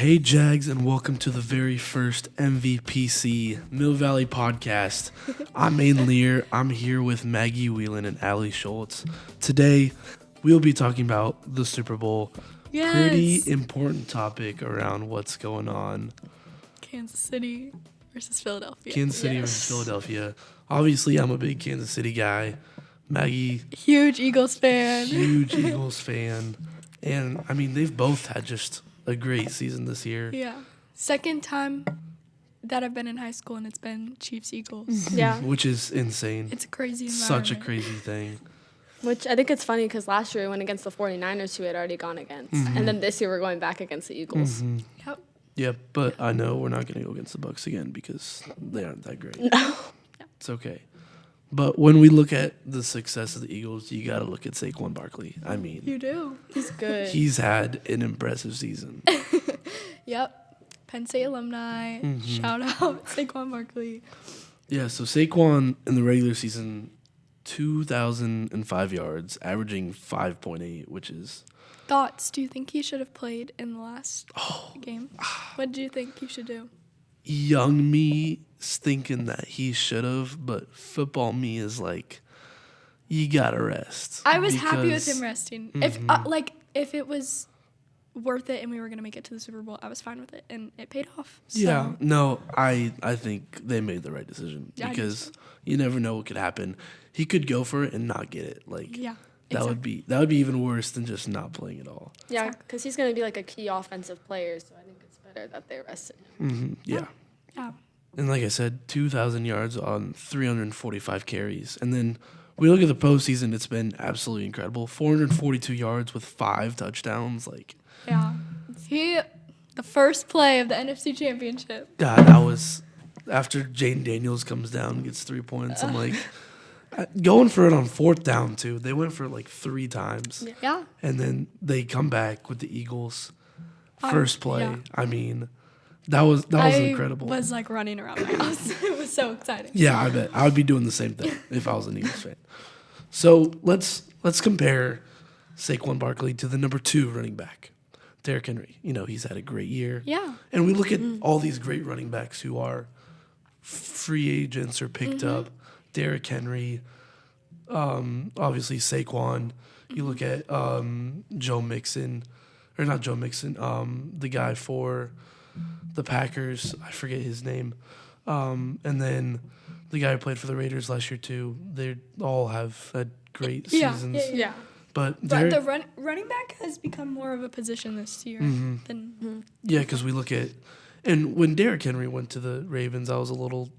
Hey Jags, and welcome to the very first MVPC Mill Valley podcast. I'm Aiden Lear. I'm here with Maggie Whelan and Allie Schultz. Today, we'll be talking about the Super Bowl. Yes. Pretty important topic around what's going on. Kansas City versus Philadelphia. Kansas City versus Philadelphia. Obviously, I'm a big Kansas City guy. Maggie, Huge Eagles fan. huge Eagles fan. And, I mean, they've both had just a great season this year. Yeah. Second time that I've been in high school, and it's been Chiefs-Eagles. Yeah. Which is insane. It's a crazy environment. Such a crazy thing. Which I think it's funny because last year we went against the 49ers, who we had already gone against. And then this year we're going back against the Eagles. Yep. Yeah, but I know we're not going to go against the Bucs again because they aren't that great. No. It's okay. But when we look at the success of the Eagles, you got to look at Saquon Barkley. I mean, You do. He's good. he's had an impressive season. Yep. Penn State alumni. Shout out Saquon Barkley. Yeah, so Saquon in the regular season, 2,005 yards, averaging 5.8, which is... Thoughts? Do you think he should have played in the last game? What do you think he should do? Young me is thinking that he should have, but football me is like, you got to rest. I was happy with because- him resting. If it was worth it and we were going to make it to the Super Bowl, I was fine with it, and it paid off. So. Yeah, no, I think they made the right decision Yeah, I do because so. you never know what could happen. He could go for it and not get it. Like Yeah. that would be even worse than just not playing at all. Yeah, because he's going to be like a key offensive player, so I think it's better that they rested him. Yeah. Yeah. And like I said, 2,000 yards on 345 carries. And then we look at the postseason, it's been absolutely incredible. 442 yards with 5 touchdowns. Like, Yeah. The first play of the NFC Championship. God, that was after Jaden Daniels comes down and gets 3 points. I'm like, going for it on 4th down, too. They went for it like 3 times. Yeah. And then they come back with the Eagles' first play. yeah. I mean, that was incredible. I was like running around my house. It was so exciting. Yeah, I bet. I would be doing the same thing if I was an Eagles fan. So let's compare Saquon Barkley to the number 2 running back, Derrick Henry. You know, he's had a great year. Yeah. And we look at all these great running backs who are free agents or picked up. Derrick Henry, obviously Saquon. You look at Joe Mixon, or not Joe Mixon, the guy for the Packers. I forget his name. And then the guy who played for the Raiders last year too. They all have had great seasons. Yeah. But The running back has become more of a position this year than yeah, because we look at, and when Derrick Henry went to the Ravens, I was a little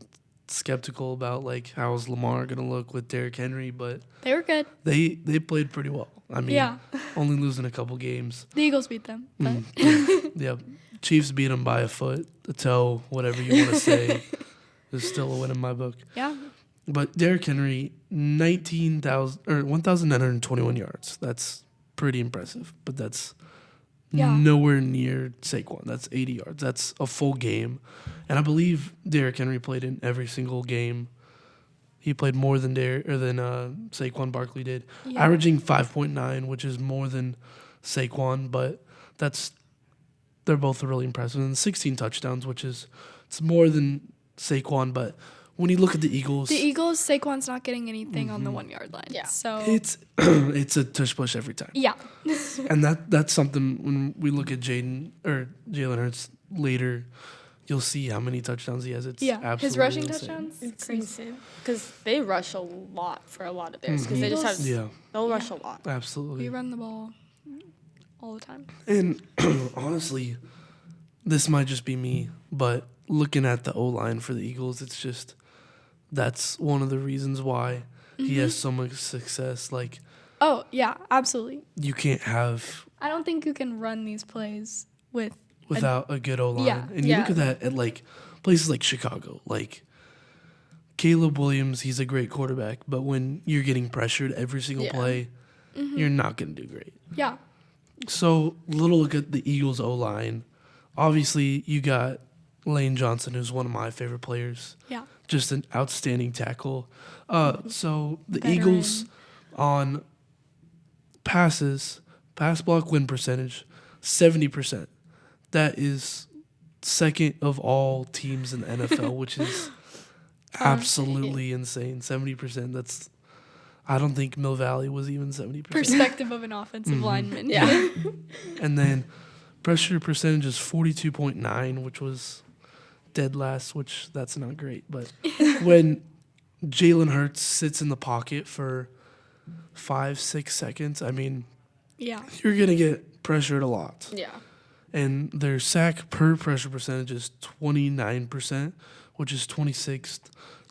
skeptical about like how is Lamar gonna look with Derrick Henry, but they were good. they played pretty well. I mean, Yeah. only losing a couple games. The Eagles beat them. But Yeah, Chiefs beat them by a foot, a toe, whatever you want to say. Is still a win in my book. yeah. But Derrick Henry, 1,921 yards. That's pretty impressive, but that's Yeah. nowhere near Saquon. That's 80 yards. That's a full game. And I believe Derrick Henry played in every single game. He played more than Saquon Barkley did, Yeah. averaging 5.9, which is more than Saquon, but they're both really impressive. And 16 touchdowns, which is it's more than Saquon, but when you look at the Eagles, Saquon's not getting anything on the 1 yard line. Yeah. So it's it's a tush push every time. yeah. And that's something when we look at Jalen Hurts later, you'll see how many touchdowns he has. It's absolutely His rushing insane. touchdowns. It's crazy. insane. Because they rush a lot for a lot of theirs. Because they just have, Yeah, they'll rush a lot. We absolutely. run the ball all the time. And honestly, this might just be me, but looking at the O-line for the Eagles, it's just that's one of the reasons why he has so much success. Like, Oh yeah, absolutely. you can't have I don't think you can run these plays without a good O-line. Yeah. And you look at that at like places like Chicago, like Caleb Williams, he's a great quarterback, but when you're getting pressured every single play, you're not going to do great. Yeah. So, little look at the Eagles O-line. Obviously, you got Lane Johnson, who's one of my favorite players. Yeah. Just an outstanding tackle. So, the Veteran. Eagles on pass block win percentage, 70%. That is second of all teams in the NFL, which is absolutely insane. 70%. That's. I don't think Mill Valley was even 70%. Perspective of an offensive lineman. Yeah. And then pressure percentage is 42.9, which was dead last, which that's not great. But when Jalen Hurts sits in the pocket for 5-6 seconds, I mean, Yeah. you're going to get pressured a lot. Yeah. And their sack per pressure percentage is 29%, which is 26th.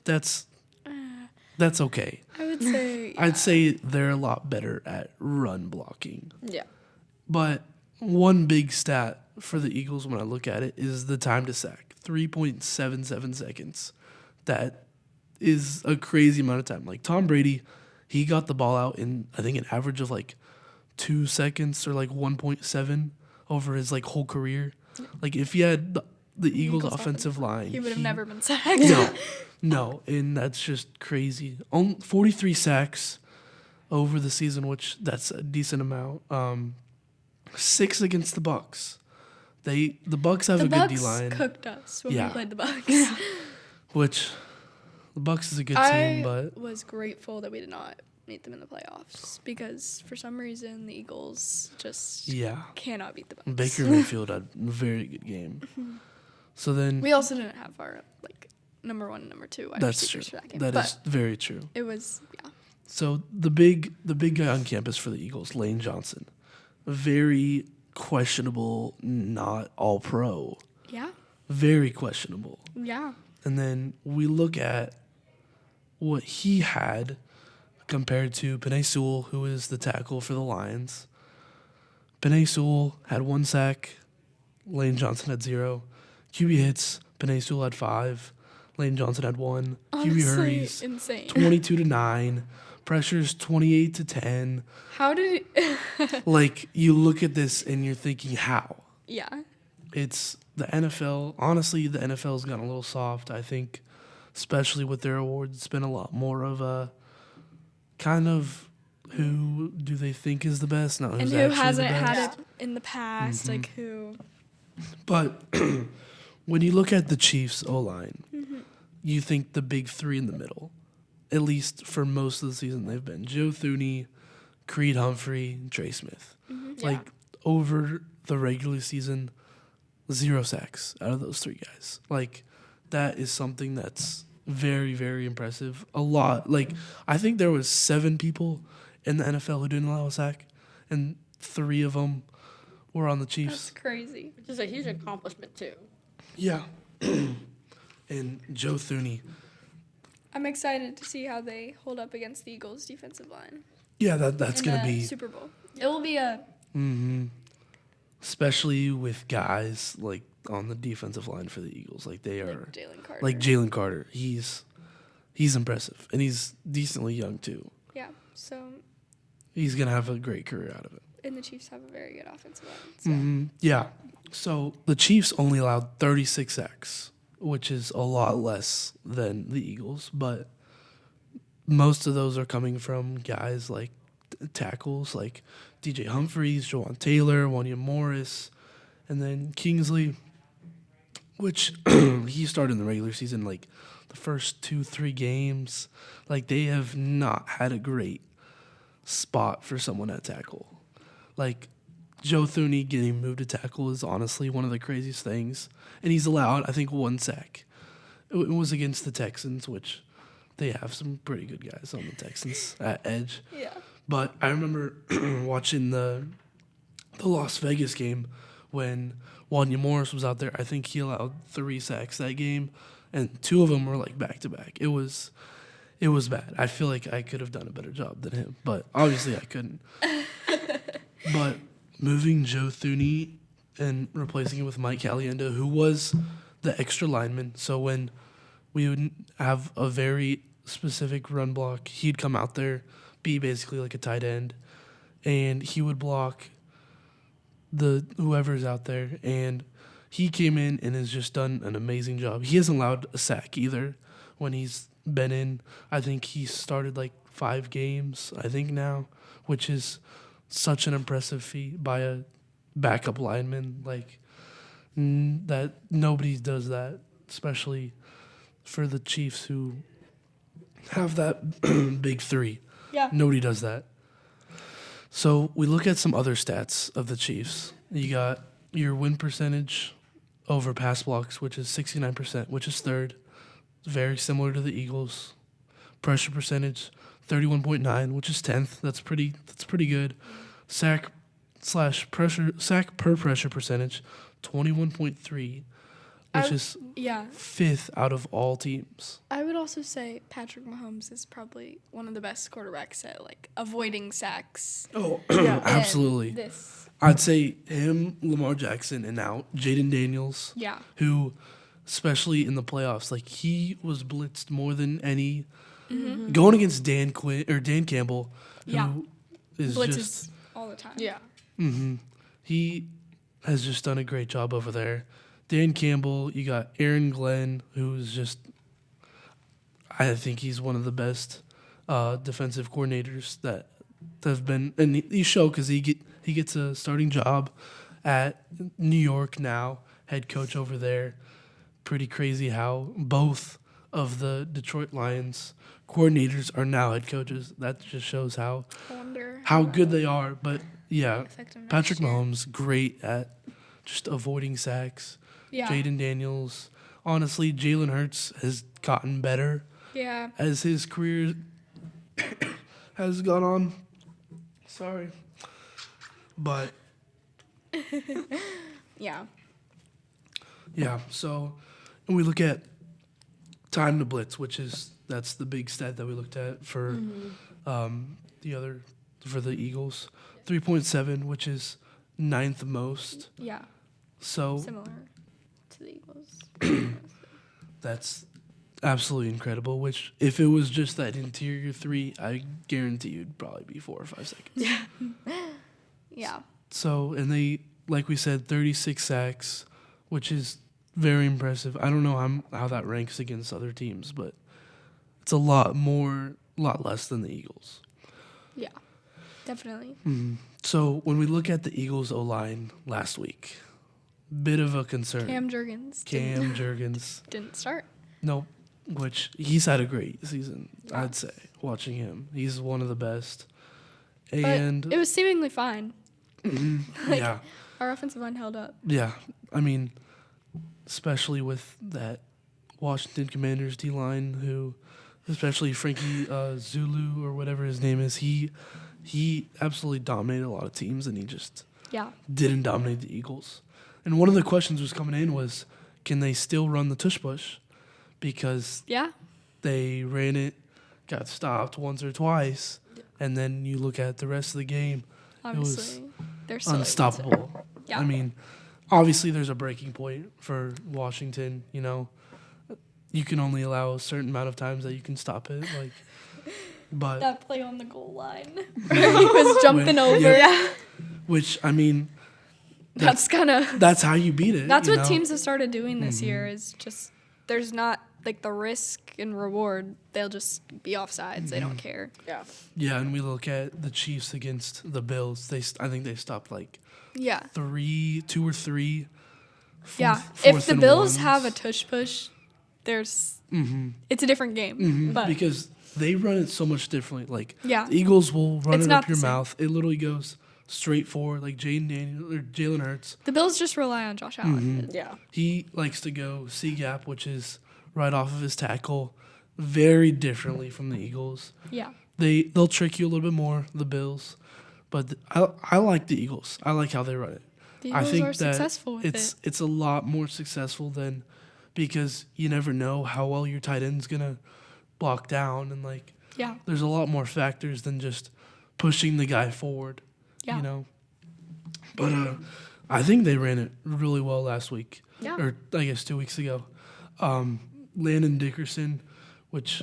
That's okay. I would say. I'd say they're a lot better at run blocking. Yeah. But one big stat for the Eagles when I look at it is the time to sack, 3.77 seconds. That is a crazy amount of time. Like Tom Brady, he got the ball out in, I think, an average of like 2 seconds or like 1.7 over his like whole career. Like if he had the Eagles offensive line, He would have never been sacked. No, and that's just crazy. 43 sacks over the season, which that's a decent amount. 6 against the Bucks. The Bucks have The a good Bucks D-line, cooked us when Yeah. we played the Bucks. which the Bucks is a good I team, but was grateful that we did not meet them in the playoffs because for some reason the Eagles just yeah, cannot beat the Bucks. Baker Mayfield had a very good game. So then We also didn't have our like number 1 and number 2 wide that's true. receivers for that game. That but is very true. it was So the big guy on campus for the Eagles, Lane Johnson, very questionable, not all pro. yeah. Very questionable. Yeah. And then we look at what he had compared to Penei Sewell, who is the tackle for the Lions. Penei Sewell had 1 sack. Lane Johnson had 0. QB hits, Penei Sewell had 5. Lane Johnson had 1. QB Honestly, hurries, insane. 22-9. Pressures 28-10. How did Like, you look at this and you're thinking, how? Yeah. It's the NFL. Honestly, the NFL's gotten a little soft. I think, especially with their awards, it's been a lot more of a kind of who do they think is the best, not And who's who actually hasn't the best. had it in the past? Like who? But when you look at the Chiefs O-line, you think the big 3 in the middle, at least for most of the season they've been Joe Thuney, Creed Humphrey, Trey Smith. Like over the regular season, 0 sacks out of those 3 guys. Like that is something that's very, very impressive. A lot. Like I think there was 7 people in the NFL who didn't allow a sack, and 3 of them were on the That's Chiefs. crazy. Which is a huge accomplishment too. Yeah. And Joe Thuney. I'm excited to see how they hold up against the Eagles' defensive line. Yeah, that's in going to the be, Super Bowl. It will be a especially with guys like on the defensive line for the Eagles. Like they are, Jalen Carter. like Jalen Carter. He's impressive, and he's decently young too. Yeah. So, He's going to have a great career out of it. and the Chiefs have a very good offensive line. So. Yeah. So the Chiefs only allowed 36 sacks, which is a lot less than the Eagles, but most of those are coming from guys like tackles like DJ Humphries, Jawan Taylor, Wanya Morris, and then Kingsley, which he started in the regular season, like the first 2-3 games. Like they have not had a great spot for someone at tackle. Like Joe Thuney getting moved to tackle is honestly one of the craziest things. And he's allowed, I think, 1 sack. It was against the Texans, which they have some pretty good guys on the Texans at edge. Yeah. But I remember watching the Las Vegas game when Wanya Morris was out there. I think he allowed 3 sacks that game, and 2 of them were like back-to-back. It was bad. I feel like I could have done a better job than him, but obviously I couldn't. But moving Joe Thuney and replacing him with Mike Caliendo, who was the extra lineman. So when we would have a very specific run block, he'd come out there, be basically like a tight end, and he would block the whoever's out there. And he came in and has just done an amazing job. He hasn't allowed a sack either when he's been in. I think he started like 5 games, I think now, which is such an impressive feat by a backup lineman. Like, That nobody does that, especially for the Chiefs who have that big three. Yeah. Nobody does that. So we look at some other stats of the Chiefs. You got your win percentage over pass blocks, which is 69%, which is third. Very similar to the Eagles. Pressure percentage, 31.9, which is 10th. That's pretty good. Sack per pressure percentage, 21.3, which is Yeah. fifth out of all teams. I would also say Patrick Mahomes is probably one of the best quarterbacks at like avoiding sacks. Oh, And absolutely. This. I'd say him, Lamar Jackson, and now Jaden Daniels, Yeah. who, especially in the playoffs, like he was blitzed more than any. Going against Dan Campbell, who Yeah. is Blitzes just all the time. Yeah. he has just done a great job over there. Dan Campbell, you got Aaron Glenn, who's just, I think he's one of the best defensive coordinators that have been, and he show because he gets a starting job at New York now, head coach over there. Pretty crazy how both of the Detroit Lions coordinators are now head coaches. That just shows how I wonder good they are. But yeah, affect him Patrick next year. Mahomes, great at just avoiding sacks. Yeah. Jaden Daniels. Honestly, Jalen Hurts has gotten better Yeah. as his career has gone on. Sorry. But Yeah. yeah, so and we look at time to blitz, that's the big stat that we looked at for the Eagles. 3.7, which is ninth most. Yeah. So Similar to the Eagles. that's absolutely incredible, which if it was just that interior three, I guarantee you'd probably be 4 or 5 seconds. Yeah. So, and they, like we said, 36 sacks, which is very impressive. I don't know how that ranks against other teams, but it's a lot less than the Eagles. Yeah. Definitely. So when we look at the Eagles O-line last week, bit of a concern. Cam Jurgens Jurgens. didn't start. Nope. Which he's had a great season, I'd say, watching him. He's one of the best. And But it was seemingly fine. Like, yeah. Our offensive line held up. Yeah. I mean, especially with that Washington Commanders D-line, who, especially Frankie Zulu or whatever his name is, he absolutely dominated a lot of teams, and he just Yeah. didn't dominate the Eagles. And one of the questions was coming in was, can they still run the tush push? Because Yeah. they ran it, got stopped once or twice, and then you look at the rest of the game, Obviously. They're still able to. unstoppable. Yeah. I mean, obviously there's a breaking point for Washington, you know. You can only allow a certain amount of times that you can stop it, like, but That play on the goal line. he was jumping over. Yeah. Which, I mean, That's kind of. that's how you beat it. That's you what know? teams have started doing this year. Is just there's not like the risk and reward. They'll just be offsides. They don't care. Yeah. Yeah, and we look at the Chiefs against the Bills. I think they stopped like Yeah. 2 or 3. Yeah. Fourth If the and Bills ones. have a tush push, it's a different game. But because they run it so much differently. Like Yeah. the Eagles will run It's it not up your the same. mouth. It literally goes straight forward, like Jalen Hurts. the Bills just rely on Josh Allen. Yeah. He likes to go C gap, which is right off of his tackle, very differently from the Eagles. Yeah. They'll trick you a little bit more, the Bills, but I like the Eagles. I like how they run it. The I Eagles think are that successful with it. it's a lot more successful than, because you never know how well your tight end's gonna block down, and like Yeah. there's a lot more factors than just pushing the guy forward. Yeah. You know. But I think they ran it really well last week. Yeah. Or I guess 2 weeks ago. Landon Dickerson, which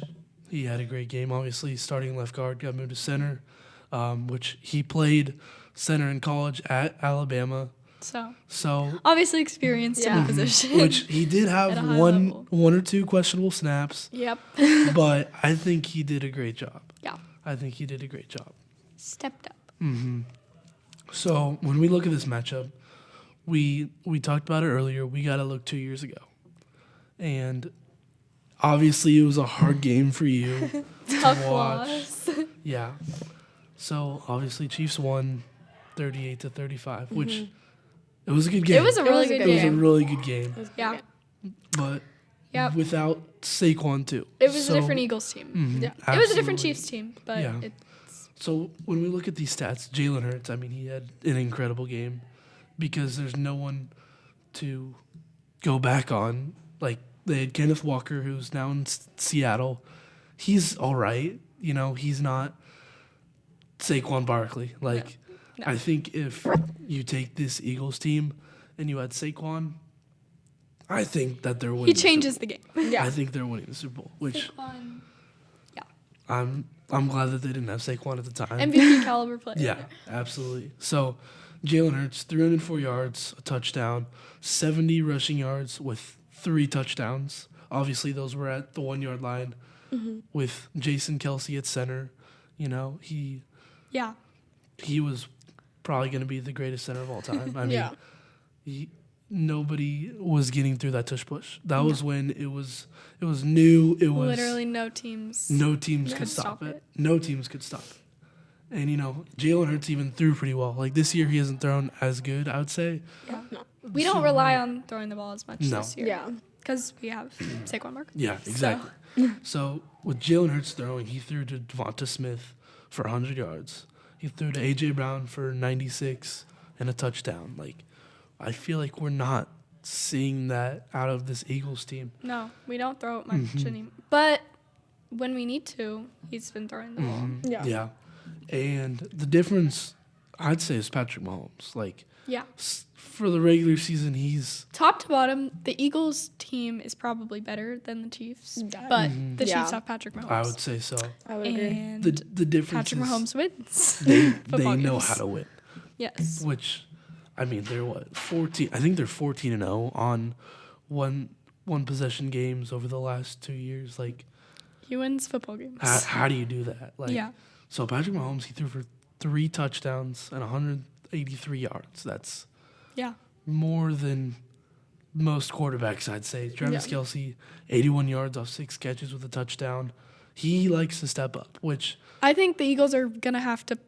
he had a great game, obviously. Starting left guard, got moved to center, which he played center in college at Alabama. So, Obviously experienced in Yeah. the position. which he did At a have high one level. or two questionable snaps, Yep. but I think he did a great job. Yeah. I think he did a great job. Stepped up. So when we look at this matchup, we talked about it earlier. We got to look 2 years ago. And obviously it was a hard game for you Tough to watch. loss. Yeah. So obviously Chiefs won 38-35, which it was a good game. It was a really good It was a game. really good game. Yeah. But Yep. without Saquon too. It was So- a different Eagles team. Mhm, Yeah. It was a different absolutely. Chiefs team, but Yeah. it's So when we look at these stats, Jalen Hurts, I mean, he had an incredible game because there's no one to go back on. Like, they had Kenneth Walker, who's now in Seattle. He's all right. You know, he's not Saquon Barkley. Like, No. I think if you take this Eagles team and you add Saquon, I think that they're winning. he the Super changes the game. Bowl. Yeah. I think they're winning the Super Bowl, which Yeah. I'm glad that they didn't have Saquon at the time. MVP caliber player. Yeah, absolutely. So Jalen Hurts, 304 yards, a touchdown, 70 rushing yards with 3 touchdowns. Obviously, those were at the 1-yard line with Jason Kelsey at center. You know, he Yeah. was probably going to be the greatest center of all time. I mean, Yeah. nobody was getting through that tush push. That was when it was new. It was Literally no teams. no teams could could stop stop it. it. No teams could stop it. And, you know, Jalen Hurts even threw pretty well. Like, this year he hasn't thrown as good, I would say. Yeah. No. We don't rely on throwing the ball as much No. this year. Yeah. Because we have Saquon Barkley. Yeah, exactly. So, with Jalen Hurts throwing, he threw to Devonta Smith for 100 yards. He threw to A.J. Brown for 96 and a touchdown. Like, I feel like we're not seeing that out of this Eagles team. No, we don't throw it much anymore. But when we need to, he's been throwing the ball. Yeah. Yeah. And the difference, I'd say, is Patrick Mahomes. Like, Yeah. for the regular season, he's Top to bottom, the Eagles team is probably better than the Chiefs. Yeah. But the Yeah. Chiefs have Patrick Mahomes. I would say so. I would agree. And The difference Patrick is Mahomes wins. they football know games. how to win. Yes. Which, I mean, they're what, 14? I think they're 14-0 on one possession games over the last 2 years. Like, He wins football games. how do you do that? Like, Yeah. So Patrick Mahomes, he threw for 3 touchdowns and 183 yards. That's Yeah. more than most quarterbacks, I'd say. Travis Yeah. Kelsey, 81 yards off 6 catches with a touchdown. He likes to step up, which I think the Eagles are going to have to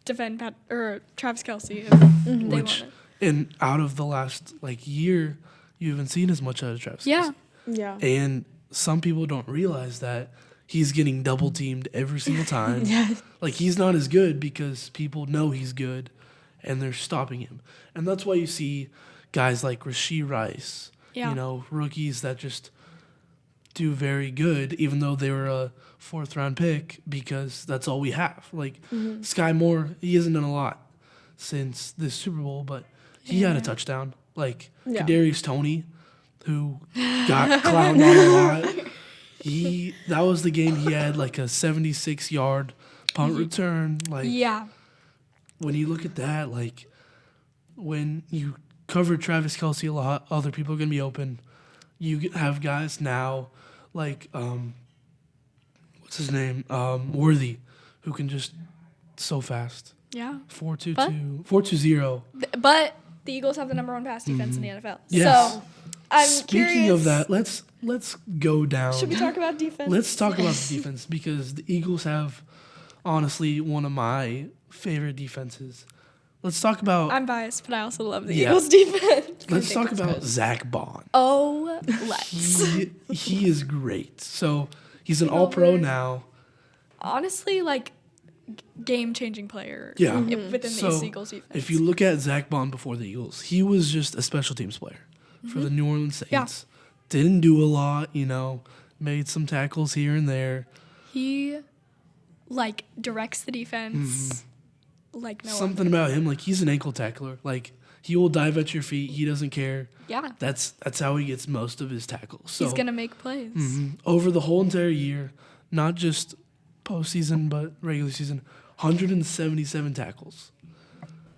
defend Travis Kelsey if they which want it. and out of the last year, you haven't seen as much out of Travis Yeah. Kelsey. Yeah. And some people don't realize that he's getting double teamed every single time. Yeah. Like, he's not as good because people know he's good and they're stopping him. And that's why you see guys like Rashee Rice, Yeah. you know, rookies that just do very good, even though they were a 4th-round pick, because that's all we have. Like, Sky Moore, he hasn't done a lot since this Super Bowl, but he had a Yeah. touchdown. Like, Yeah. Kadarius Toney, who got clowned on a lot. That was the game he had like a 76-yard punt return. Like, Yeah. when you look at that, like, when you cover Travis Kelsey a lot, other people are going to be open. You have guys now like, what's his name? Worthy, who can just so fast. Yeah. 4.22, 4.20. But the Eagles have the number 1 pass defense in the NFL. Yes. So I'm Speaking curious. of that, let's go down. Should we talk about defense? Let's talk about the defense, because the Eagles have, honestly, one of my favorite defenses. Let's talk about I'm biased, but I also love the Yeah. Eagles defense. let's talk about Zach Bond. Oh, let's. He is great. So he's an All-Pro now. Honestly, game-changing player. Yeah. Within So, the Eagles defense. If you look at Zach Bond before the Eagles, he was just a special teams player for the New Orleans Saints. Yeah. Didn't do a lot, you know, made some tackles here and there. He directs the defense like no Something about him, like, he's an ankle tackler. Like, he will dive at your feet. He doesn't care. Yeah. That's how he gets most of his tackles. So He's gonna make plays. over the whole entire year, not just postseason but regular season, 177 tackles.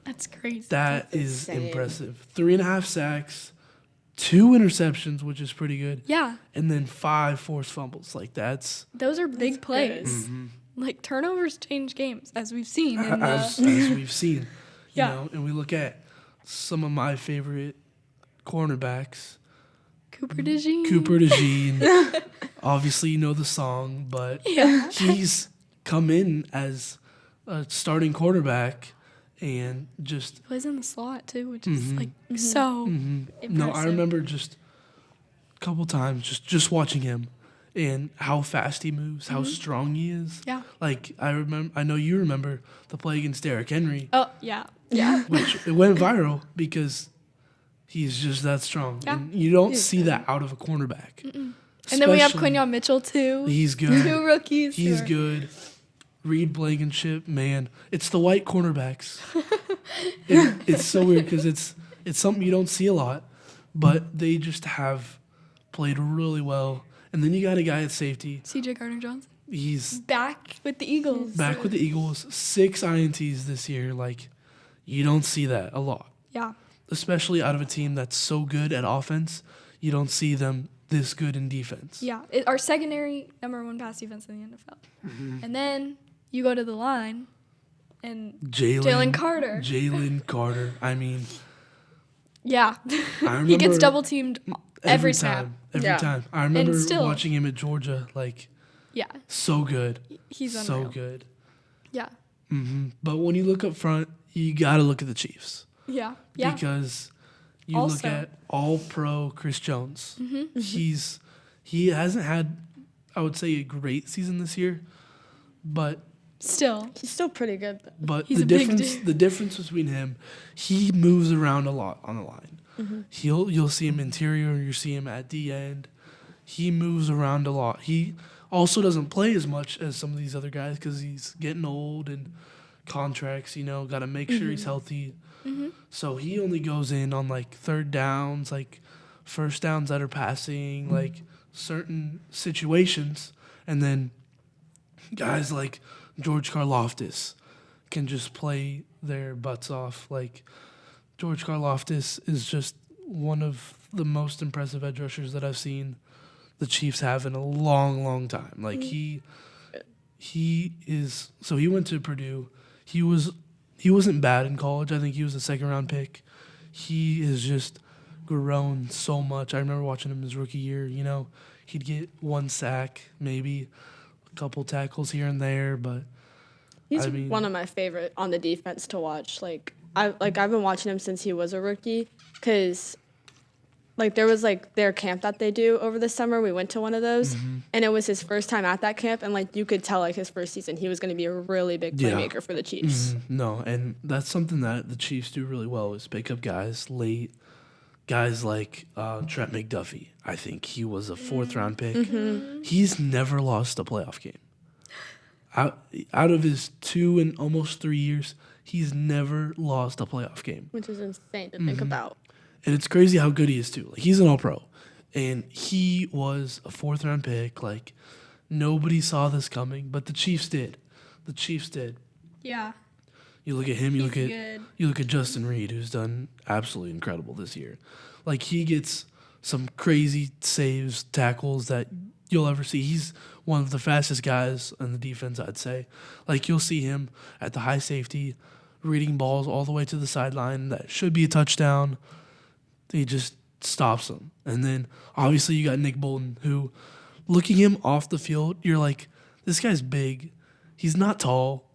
That's crazy. That That's is insane. impressive. 3.5 sacks, 2 interceptions, which is pretty good, Yeah. and then 5 forced fumbles. Like, that's Those are big plays. Turnovers change games, as we've seen. In as we've seen. You Yeah. know, and we look at some of my favorite cornerbacks. Cooper DeJean. Cooper DeJean. Obviously, you know the song, but he's come in as a starting quarterback and just Plays in the slot too, which is like so impressive. no. I remember just a couple times just watching him and how fast he moves, how strong he is. Yeah. Like I know you remember the play against Derrick Henry, Oh yeah. which it went viral because he's just that strong, Yeah. and you don't see that out of a cornerback. And then we have Especially- Quinyon Mitchell too. He's good. Two rookies. He's who are- good. Reed Blankenship, man, it's the white cornerbacks. It's so weird because it's something you don't see a lot, but they just have played really well. And then you got a guy at safety. CJ Gardner-Johnson. He's Back with the Eagles. back with the Eagles. 6 INTs this year. Like, you don't see that a lot, Yeah. especially out of a team that's so good at offense. You don't see them this good in defense. Yeah. Our secondary #1 pass defense in the NFL. And then you go to the line and Jalen Carter. Jalen Carter. I mean, Yeah. I remember He gets double teamed every snap. time. Every Yeah. time. I remember still- watching him at Georgia. Like, Yeah. so good. He's So unreal. good. Yeah. But when you look up front, you got to look at the Chiefs. Yeah. Yeah. Because you Also- look at all-pro Chris Jones. He hasn't had, I would say, a great season this year, but Still. He's still pretty good. He's the a big difference dude. the difference between him, he moves around a lot on the line. You'll see him interior, you see him at the end. He moves around a lot. He also doesn't play as much as some of these other guys because he's getting old and contracts. Got to make sure he's healthy. So he only goes in on like third downs, like first downs that are passing, like certain situations, and then guys like George Karlaftis can just play their butts off. Like, George Karlaftis is just one of the most impressive edge rushers that I've seen the Chiefs have in a long, long time. Like, he is. So he went to Purdue. He wasn't bad in college. I think he was a second-round pick. He has just grown so much. I remember watching him his rookie year. He'd get 1 sack, maybe a couple tackles here and there, but He's I mean- one of my favorite on the defense to watch. I've been watching him since he was a rookie, because there was their camp that they do over the summer. We went to one of those, and it was his first time at that camp, and you could tell his first season he was going to be a really big Yeah. playmaker for the Chiefs. No, and that's something that the Chiefs do really well is pick up guys late. Guys like Trent McDuffie. I think he was a 4th-round pick. He's never lost a playoff game. Out of his 2 and almost 3 years, he's never lost a playoff game. Which is insane to think about. And it's crazy how good he is, too. Like, he's an all-pro. And he was a 4th-round pick. Like, nobody saw this coming, but the Chiefs did. The Chiefs did. Yeah. You look at him, you He's look at Justin Reed, who's done absolutely incredible this year. Like, he gets some crazy saves, tackles that you'll ever see. He's one of the fastest guys on the defense, I'd say. Like, you'll see him at the high safety, reading balls all the way to the sideline that should be a touchdown. He just stops them. And then, obviously, you got Nick Bolton, who, looking him off the field, you're like, this guy's big. He's not tall.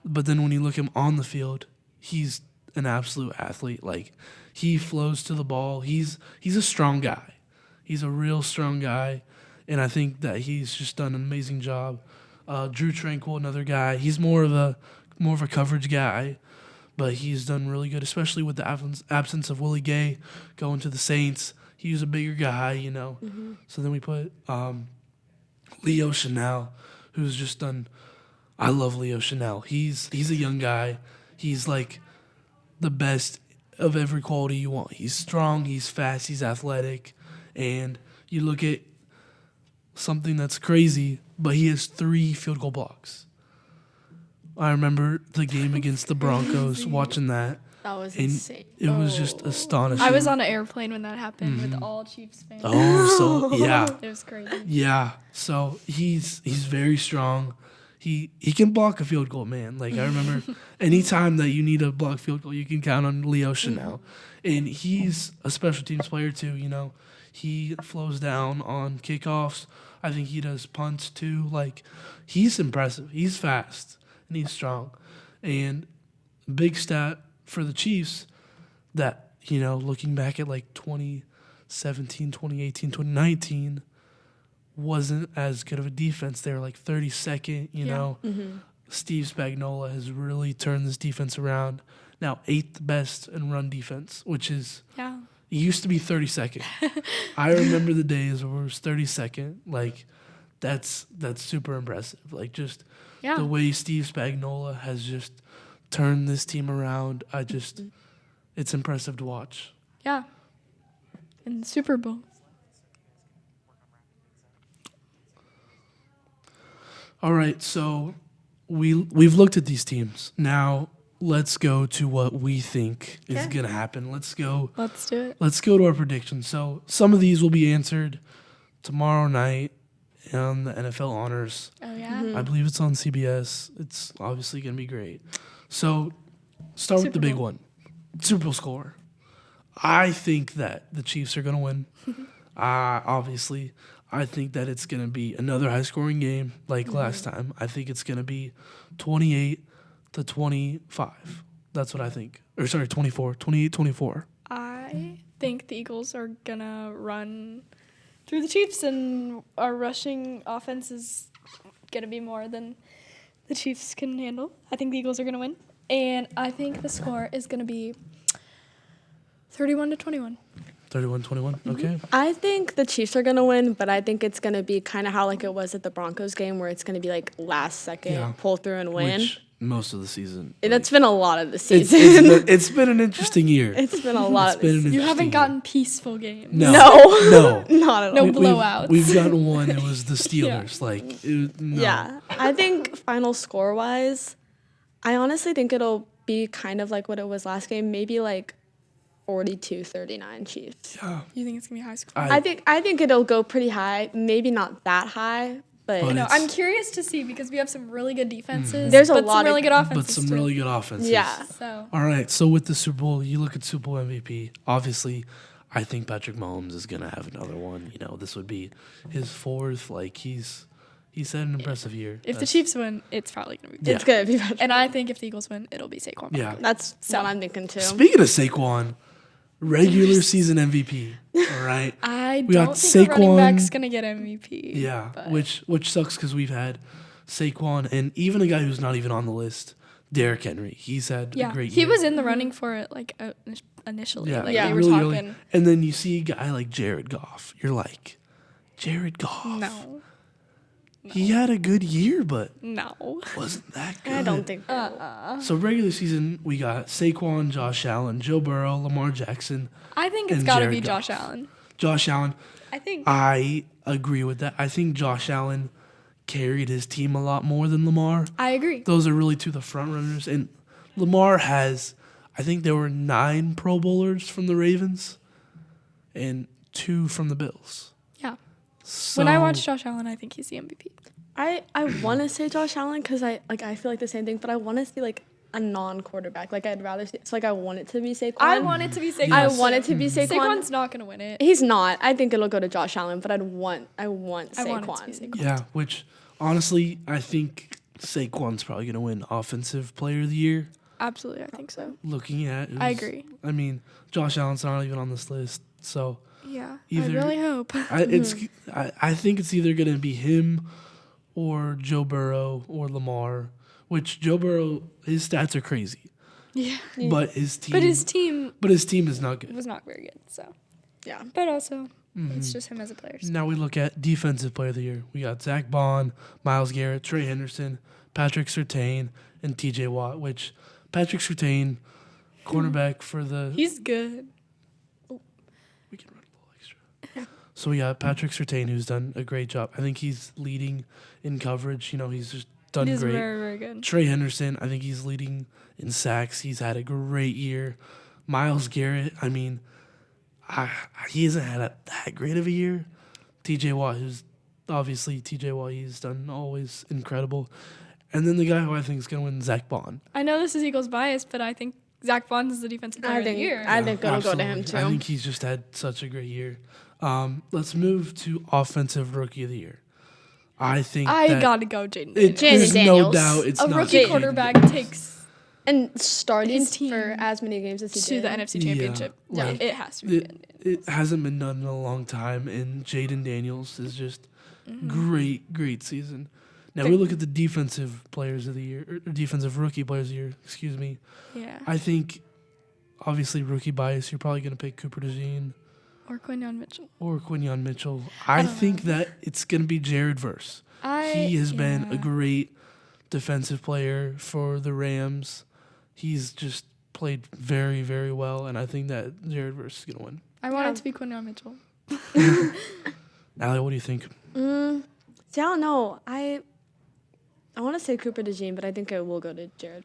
But then when you look him on the field, he's an absolute athlete. Like, he flows to the ball. He's a strong guy. He's a real strong guy. And I think that he's just done an amazing job. Drew Tranquil, another guy. He's more of a coverage guy, but he's done really good, especially with the absence of Willie Gay going to the Saints. He was a bigger guy, So then we put Leo Chanel, who's just done. I love Leo Chanel. He's a young guy. He's like the best of every quality you want. He's strong, he's fast, he's athletic, and you look at something that's crazy, but he has 3 field goal blocks. I remember the game against the Broncos, watching that. That was And insane. it was just astonishing. I was on an airplane when that happened with all Chiefs fans. Oh, so yeah. It was crazy. Yeah. So he's very strong. he can block a field goal, man. Like, I remember anytime that you need a block field goal, you can count on Leo Chanel. And he's a special teams player, too, you know. He flows down on kickoffs. I think he does punts, too. Like, he's impressive. He's fast, and he's strong. And big stat for the Chiefs that, you know, looking back at, like, 2017, 2018, 2019, wasn't as good of a defense. They were like 32nd, you know. Steve Spagnuolo has really turned this defense around. Now 8th best in run defense, which is it used to be 32nd. I remember the days where it was 32nd. Like that's super impressive. Like just the way Steve Spagnuolo has just turned this team around. It's impressive to watch. Yeah. In the Super Bowl. All right, so we've looked at these teams. Now let's go to what we think is going to happen. Let's do it. Let's go to our predictions. So some of these will be answered tomorrow night on the NFL Honors. Oh, yeah? I believe it's on CBS. It's obviously going to be great. So start with the big one. Super Bowl score. I think that the Chiefs are going to win. Obviously, I think that it's going to be another high-scoring game like last time. I think it's going to be 28-25. That's what I think. Or, sorry, 24. 28-24. I think the Eagles are going to run through the Chiefs, and our rushing offense is going to be more than the Chiefs can handle. I think the Eagles are going to win. And I think the score is going to be 31-21. 31-21, okay. I think the Chiefs are going to win, but I think it's going to be kind of how like it was at the Broncos game where it's going to be like last second pull through and win. Which most of the season. That's been a lot of the season. It's been an interesting year. It's been a lot of the season. You haven't gotten peaceful games. No. Not at all. No blowouts. We've gotten one. It was the Steelers. No. Yeah. I think final score-wise, I honestly think it'll be kind of like what it was last game, maybe like 42-39 Chiefs. Yeah. You think it's going to be high score? I think it'll go pretty high, maybe not that high, but no, I'm curious to see because we have some really good defenses. There's but some really good offenses. But some really good offenses. Yeah. So. All right. So with the Super Bowl, you look at Super Bowl MVP. Obviously, I think Patrick Mahomes is going to have another one. You know, this would be his fourth. Like he's had an impressive year. If the Chiefs win, it's probably going to be. It's going to be Patrick. And I think if the Eagles win, it'll be Saquon. Yeah. That's what I'm thinking too. Speaking of Saquon, regular season MVP. All right. I we don't got think Saquon, the running back's going to get MVP. Yeah, but. which sucks because we've had Saquon and even a guy who's not even on the list, Derrick Henry. He's had a great year. He was in the running for it initially. Yeah, They were really talking. early. And then you see a guy like Jared Goff. You're like, Jared Goff. No. He had a good year, but No. wasn't that good. I don't think So regular season, we got Saquon, Josh Allen, Joe Burrow, Lamar Jackson. I think it's got to be Josh Allen. Josh Allen. I think. I agree with that. I think Josh Allen carried his team a lot more than Lamar. I agree. Those are really two of the front runners. And Lamar has, I think there were 9 Pro Bowlers from the Ravens and 2 from the Bills. Yeah. So, When I watch Josh Allen, I think he's the MVP. I want to say Josh Allen because I feel like the same thing, but I want to see like a non-quarterback. Like I'd rather see, so like I want it to be Saquon. I want it to be Saquon. I want it to be Saquon. Saquon's not going to win it. He's not. I think it'll go to Josh Allen, but I want Saquon. I want it to be Saquon. Yeah, which honestly, I think Saquon's probably going to win Offensive Player of the Year. Absolutely, I think so. Looking at I agree. I mean, Josh Allen's not even on this list, so Yeah, either, I really hope. I think it's either going to be him or Joe Burrow or Lamar, which Joe Burrow, his stats are crazy. Yeah. But his team is not good. Was not very good, so. Yeah. But also, it's just him as a player. So. Now we look at Defensive Player of the Year. We got Zach Bond, Myles Garrett, Trey Henderson, Patrick Surtain, and TJ Watt, which Patrick Surtain, cornerback for the... He's good. We can run a little extra. So we got Patrick Surtain, who's done a great job. I think he's leading in coverage. You know, he's just done He's great. very, very good. Trey Henderson, I think he's leading in sacks. He's had a great year. Myles Garrett, I mean, he hasn't had that great of a year. TJ Watt, who's obviously TJ Watt, he's done always incredible. And then the guy who I think is going to win, Zach Bond. I know this is Eagles bias, but I think Zach Bond is the defensive player of the year. I think it'll go to him Absolutely. too. I think he's just had such a great year. Let's move to offensive rookie of the year. I think I gotta go Jaden there's Daniels. Jaden no Daniels. doubt it's A not rookie Jaden quarterback Daniels. takes And starting His team for as many games as he to did. the NFC Yeah, Championship. like, It has to be. It hasn't been done in a long time, and Jaden Daniels is just great season. Now we look at the defensive players of the year, or defensive rookie players of the year. Excuse me. Yeah. I think, obviously, rookie bias. You're probably going to pick Cooper DeJean Or Quinyon Mitchell. or Quinyon Mitchell. I think that it's going to be Jared Verse. He has been a great defensive player for the Rams. He's just played very, very well, and I think that Jared Verse is going to win. I want it to be Quinyon Mitchell. Allie, what do you think? See, I don't know. I want to say Cooper DeJean, but I think it will go to Jared.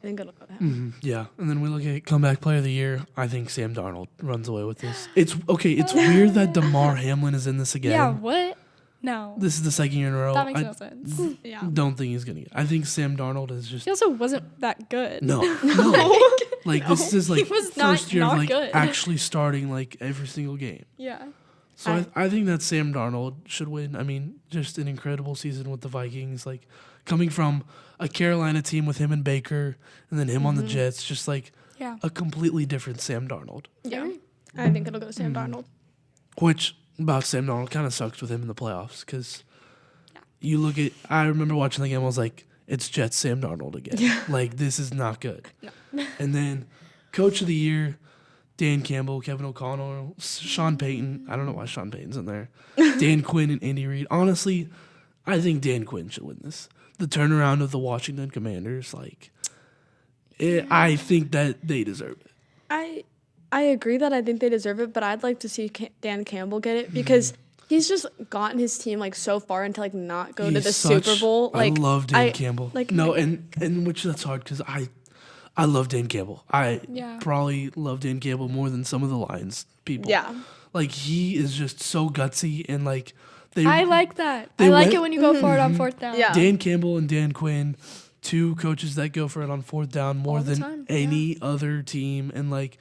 I think it'll go to him. Yeah, and then we look at comeback player of the year. I think Sam Darnold runs away with this. It's okay. It's weird that DeMar Hamlin is in this again. Yeah, what? No. This is the second year in a row. That makes I no sense. Yeah. don't think he's gonna get. I think Sam Darnold is just He also wasn't that good. no. Like this is like He was not- first year of not like good. actually starting like every single game. Yeah. So I think that Sam Darnold should win. I mean, just an incredible season with the Vikings. Like coming from a Carolina team with him and Baker, and then him on the Jets, just like Yeah. a completely different Sam Darnold. Yeah. I think it'll go to Sam Darnold. Which about Sam Darnold kind of sucks with him in the playoffs because you look at. I remember watching the game. I was like, "It's Jets Sam Darnold again. Like this is not good." No. And then Coach of the Year, Dan Campbell, Kevin O'Connell, Sean Payton. I don't know why Sean Payton's in there. Dan Quinn and Andy Reid. Honestly, I think Dan Quinn should win this. The turnaround of the Washington Commanders, like, I think that they deserve it. I agree that I think they deserve it, but I'd like to see Dan Campbell get it because he's just gotten his team like so far into like not go to the Super Bowl. Like I love Dan Campbell. Like No, and which that's hard because I love Dan Campbell. I probably love Dan Campbell more than some of the Lions people. Yeah. Like he is just so gutsy and like I like that. they I like went- it when you go for it on fourth down. Yeah. Dan Campbell and Dan Quinn, two coaches that go for it on fourth down more All the than time, any other team. And like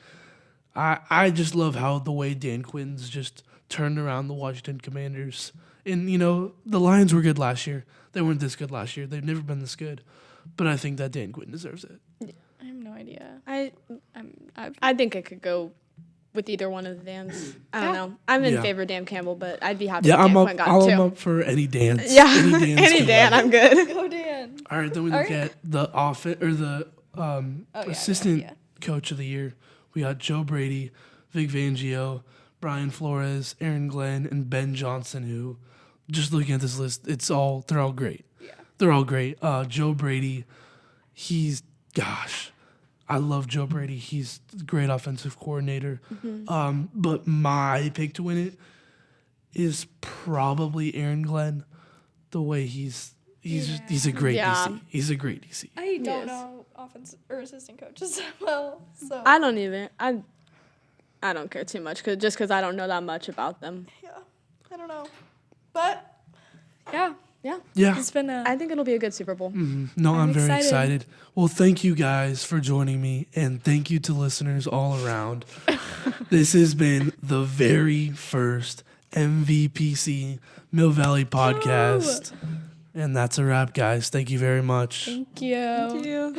I just love how the way Dan Quinn's just turned around the Washington Commanders. And you know, the Lions were good last year. They weren't this good last year. They've never been this good. But I think that Dan Quinn deserves it. I have no idea. I think it could go with either one of the Dans. I don't know. I'm in favor of Dan Campbell, but I'd be happy if Dan Quinn got it too. I'm up for any dance. Yeah. Any dance. Any Dan, I'm good. Go Dan. All right, then we look at the assistant coach of the year. We got Joe Brady, Vic Fangio, Brian Flores, Aaron Glenn, and Ben Johnson. Who, just looking at this list, they're all great. Yeah, they're all great. Joe Brady, I love Joe Brady. He's a great offensive coordinator. But my pick to win it is probably Aaron Glenn. The way he's a great DC. He's a great DC. I don't know offensive or assistant coaches well, so I don't either. I don't care too much because I don't know that much about them. yeah, I don't know, but yeah, Yeah. it's been I think it'll be a good Super Bowl. No, I'm very excited. excited. Well, thank you guys for joining me, and thank you to listeners all around. This has been the very first MVPC Mill Valley podcast. And that's a wrap, guys. Thank you very much. Thank you.